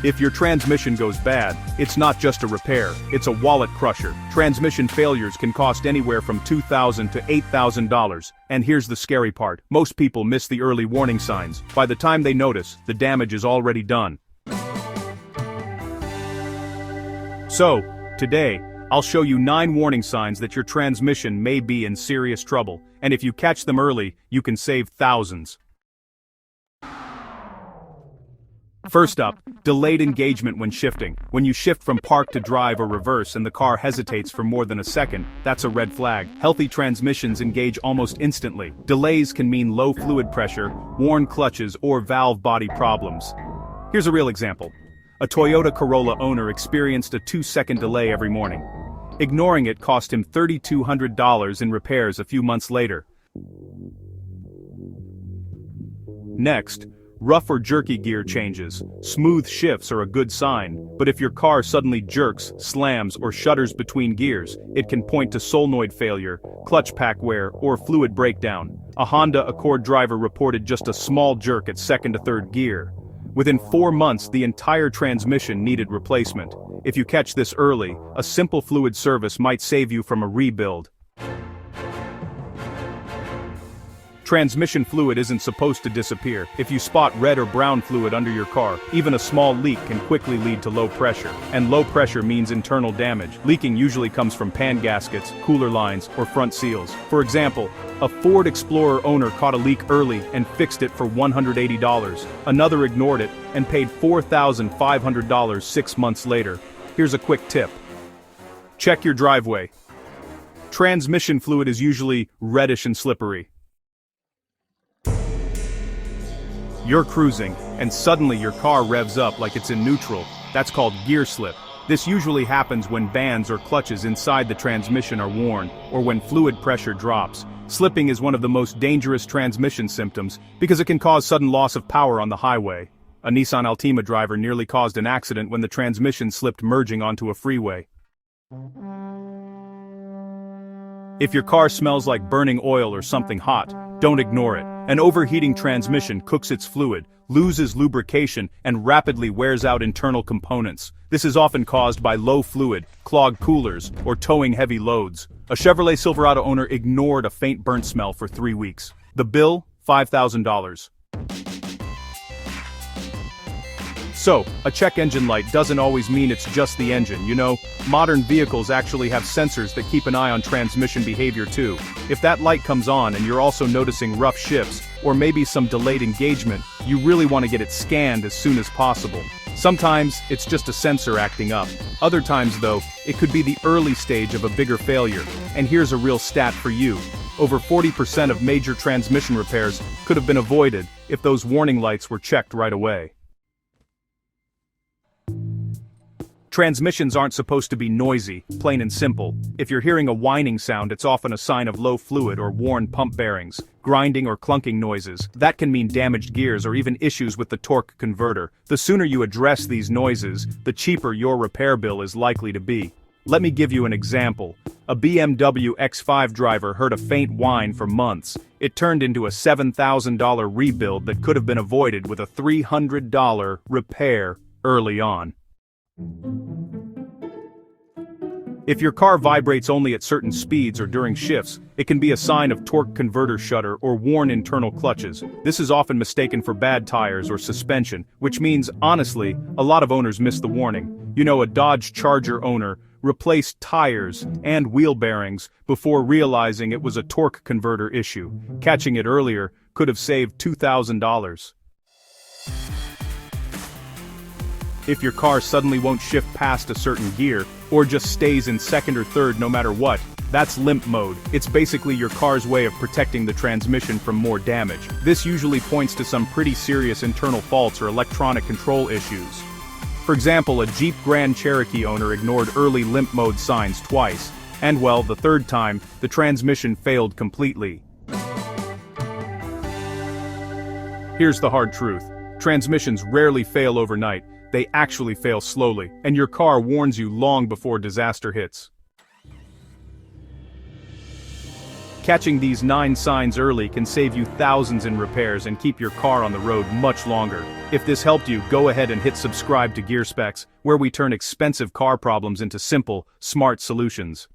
If your transmission goes bad, it's not just a repair, it's a wallet crusher. Transmission failures can cost anywhere from $2,000 to $8,000. And here's the scary part. Most people miss the early warning signs. By the time they notice, the damage is already done. So, today, I'll show you 9 warning signs that your transmission may be in serious trouble. And if you catch them early, you can save thousands. First up, delayed engagement when shifting. When you shift from park to drive or reverse and the car hesitates for more than a second, that's a red flag. Healthy transmissions engage almost instantly. Delays can mean low fluid pressure, worn clutches, or valve body problems. Here's a real example. A Toyota Corolla owner experienced a 2-second delay every morning. Ignoring it cost him $3,200 in repairs a few months later. Next, rough or jerky gear changes. Smooth shifts are a good sign, but if your car suddenly jerks, slams, or shudders between gears, it can point to solenoid failure, clutch pack wear, or fluid breakdown. A Honda Accord driver reported just a small jerk at second to third gear. Within 4 months, the entire transmission needed replacement. If you catch this early, a simple fluid service might save you from a rebuild. Transmission fluid isn't supposed to disappear. If you spot red or brown fluid under your car, even a small leak can quickly lead to low pressure. And low pressure means internal damage. Leaking usually comes from pan gaskets, cooler lines, or front seals. For example, a Ford Explorer owner caught a leak early and fixed it for $180. Another ignored it and paid $4,500 6 months later. Here's a quick tip. Check your driveway. Transmission fluid is usually reddish and slippery. You're cruising, and suddenly your car revs up like it's in neutral. That's called gear slip. This usually happens when bands or clutches inside the transmission are worn, or when fluid pressure drops. Slipping is one of the most dangerous transmission symptoms, because it can cause sudden loss of power on the highway. A Nissan Altima driver nearly caused an accident when the transmission slipped merging onto a freeway. If your car smells like burning oil or something hot, don't ignore it. An overheating transmission cooks its fluid, loses lubrication, and rapidly wears out internal components. This is often caused by low fluid, clogged coolers, or towing heavy loads. A Chevrolet Silverado owner ignored a faint burnt smell for 3 weeks. The bill, $5,000. So, a check engine light doesn't always mean it's just the engine, you know. Modern vehicles actually have sensors that keep an eye on transmission behavior too. If that light comes on and you're also noticing rough shifts, or maybe some delayed engagement, you really want to get it scanned as soon as possible. Sometimes, it's just a sensor acting up. Other times though, it could be the early stage of a bigger failure. And here's a real stat for you. Over 40% of major transmission repairs could have been avoided if those warning lights were checked right away. Transmissions aren't supposed to be noisy, plain and simple. If you're hearing a whining sound, it's often a sign of low fluid or worn pump bearings. Grinding or clunking noises, that can mean damaged gears or even issues with the torque converter. The sooner you address these noises, the cheaper your repair bill is likely to be. Let me give you an example. A BMW X5 driver heard a faint whine for months. It turned into a $7,000 rebuild that could have been avoided with a $300 repair early on. If your car vibrates only at certain speeds or during shifts, it can be a sign of torque converter shudder or worn internal clutches. This is often mistaken for bad tires or suspension, which means, honestly, a lot of owners miss the warning. You know, a Dodge Charger owner replaced tires and wheel bearings before realizing it was a torque converter issue. Catching it earlier could have saved $2,000. If your car suddenly won't shift past a certain gear, or just stays in second or third no matter what, that's limp mode. It's basically your car's way of protecting the transmission from more damage. This usually points to some pretty serious internal faults or electronic control issues. For example, a Jeep Grand Cherokee owner ignored early limp mode signs twice, and well, the third time, the transmission failed completely. Here's the hard truth. Transmissions rarely fail overnight. They actually fail slowly, and your car warns you long before disaster hits. Catching these 9 signs early can save you thousands in repairs and keep your car on the road much longer. If this helped you, go ahead and hit subscribe to Gear Specs, where we turn expensive car problems into simple, smart solutions.